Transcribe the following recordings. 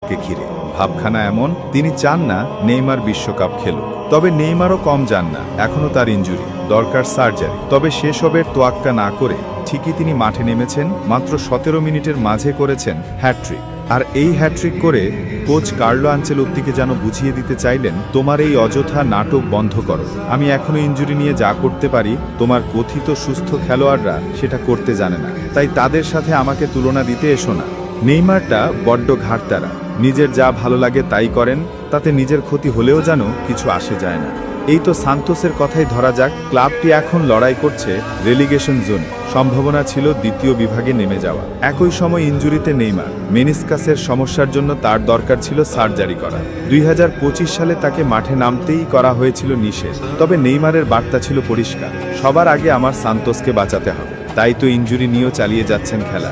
কে ঘিরে ভাবখানা এমন, তিনি চান না নেইমার বিশ্বকাপ খেলুক। তবে নেইমারও কম যান না, এখনও তার ইনজুরি, দরকার সার্জারি। তবে সেসবের তোয়াক্কা না করে ঠিকই তিনি মাঠে নেমেছেন। মাত্র 17 মিনিটের মাঝে করেছেন হ্যাট্রিক। আর এই হ্যাট্রিক করে কোচ কার্লো আনচেলোত্তিকে যেন বুঝিয়ে দিতে চাইলেন, তোমার এই অযথা নাটক বন্ধ করো। আমি এখনো ইনজুরি নিয়ে যা করতে পারি, তোমার কথিত সুস্থ খেলোয়াড়রা সেটা করতে জানে না, তাই তাদের সাথে আমাকে তুলনা দিতে এসো না। নেইমারটা বড্ড ঘাটতারা, নিজের যা ভালো লাগে তাই করেন, তাতে নিজের ক্ষতি হলেও যেন কিছু আসে যায় না। এই তো সান্তোসের কথাই ধরা যাক। ক্লাবটি এখন লড়াই করছে রেলিগেশন জোনে, সম্ভাবনা ছিল দ্বিতীয় বিভাগে নেমে যাওয়া। একই সময় ইনজুরিতে নেইমার, মেনিসকাসের সমস্যার জন্য তার দরকার ছিল সার্জারি করা। 2025 সালে তাকে মাঠে নামতেই করা হয়েছিল নিষেধ। তবে নেইমারের বার্তা ছিল পরিষ্কার, সবার আগে আমার সান্তোসকে বাঁচাতে হবে। তাই তো ইনজুরি নিয়েও চালিয়ে যাচ্ছেন খেলা।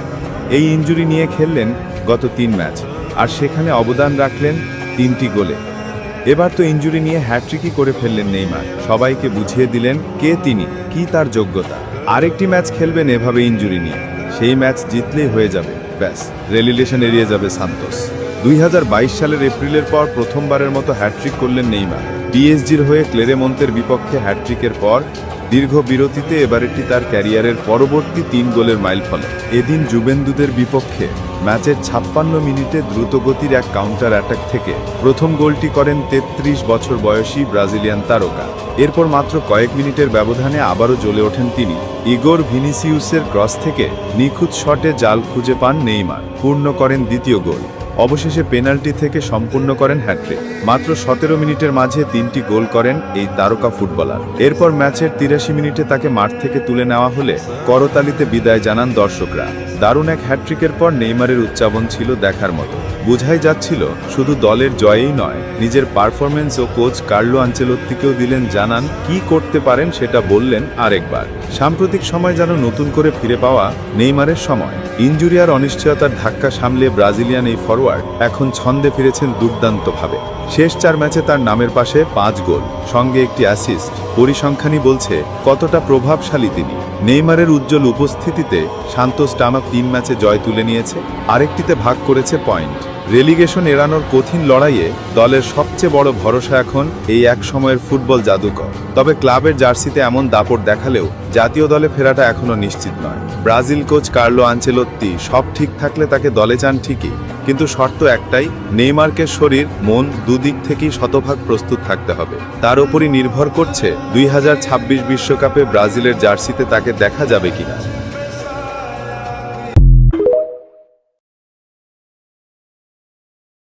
এই ইনজুরি নিয়ে খেললেন গত 3 ম্যাচ, আর সেখানে অবদান রাখলেন 3টি গোলে। এবার তো ইনজুরি নিয়ে হ্যাট্রিকই করে ফেললেন নেইমার, সবাইকে বুঝিয়ে দিলেন কে তিনি, কি তার যোগ্যতা। আরেকটি ম্যাচ খেলবেন এভাবে ইনজুরি নিয়ে, সেই ম্যাচ জিতলেই হয়ে যাবে, ব্যাস রেলিগেশন এড়িয়ে যাবে সান্তোস। 2022 সালের এপ্রিলের পর প্রথমবারের মতো হ্যাট্রিক করলেন নেইমার। পিএসজির হয়ে ক্লেরেমন্তের বিপক্ষে হ্যাট্রিকের পর দীর্ঘ বিরতিতে এবারেটি তার ক্যারিয়ারের পরবর্তী 3 গোলের মাইলফলক। এদিন জুভেন্তুসের বিপক্ষে ম্যাচের 56 মিনিটে দ্রুতগতির এক কাউন্টার অ্যাটাক থেকে প্রথম গোলটি করেন 33 বছর বয়সী ব্রাজিলিয়ান তারকা। এরপর মাত্র কয়েক মিনিটের ব্যবধানে আবারও জ্বলে ওঠেন তিনি। ইগোর ভিনিসিউসের ক্রস থেকে নিখুঁত শটে জাল খুঁজে পান নেইমার, পূর্ণ করেন দ্বিতীয় গোল। অবশেষে পেনাল্টি থেকে সম্পূর্ণ করেন হ্যাট্রিক। মাত্র 17 মিনিটের মাঝে 3টি গোল করেন এই তারকা ফুটবলার। এরপর ম্যাচের 83 মিনিটে তাকে মাঠ থেকে তুলে নেওয়া হলে করতালিতে বিদায় জানান দর্শকরা। দারুণ এক হ্যাট্রিকের পর নেইমারের উচ্চাবন ছিল দেখার মতো। বোঝাই যাচ্ছিল শুধু দলের জয়েই নয়, নিজের পারফরমেন্স ও কোচ কার্লো আনচেলোত্তিকেও দিলেন জানান কি করতে পারেন, সেটা বললেন আরেকবার। সাম্প্রতিক সময় যেন নতুন করে ফিরে পাওয়া নেইমারের সময়। ইনজুরি আর অনিশ্চয়তার ধাক্কা সামলে ব্রাজিলিয়ান এই ফরওয়ার্ড এখন ছন্দে ফিরেছেন দুর্দান্তভাবে। শেষ 4 ম্যাচে তার নামের পাশে 5 গোল, সঙ্গে একটি অ্যাসিস্ট। পরিসংখ্যানই বলছে কতটা প্রভাবশালী তিনি। নেইমারের উজ্জ্বল উপস্থিতিতে সান্তোস টানা 3 ম্যাচে জয় তুলে নিয়েছে, আরেকটিতে ভাগ করেছে পয়েন্ট। রেলিগেশন এড়ানোর কঠিন লড়াইয়ে দলের সবচেয়ে বড় ভরসা এখন এই এক সময়ের ফুটবল জাদুকর। তবে ক্লাবের জার্সিতে এমন দাপট দেখালেও জাতীয় দলে ফেরাটা এখনো নিশ্চিত নয়। ব্রাজিল কোচ কার্লো আনচেলোত্তি সব ঠিক থাকলে তাকে দলে চান ঠিকই, কিন্তু শর্ত একটাই, নেইমারকে শরীর মন দুদিক থেকেই শতভাগ প্রস্তুত থাকতে হবে। তার উপরই নির্ভর করছে 2026 বিশ্বকাপে ব্রাজিলের জার্সিতে তাকে দেখা যাবে কিনা।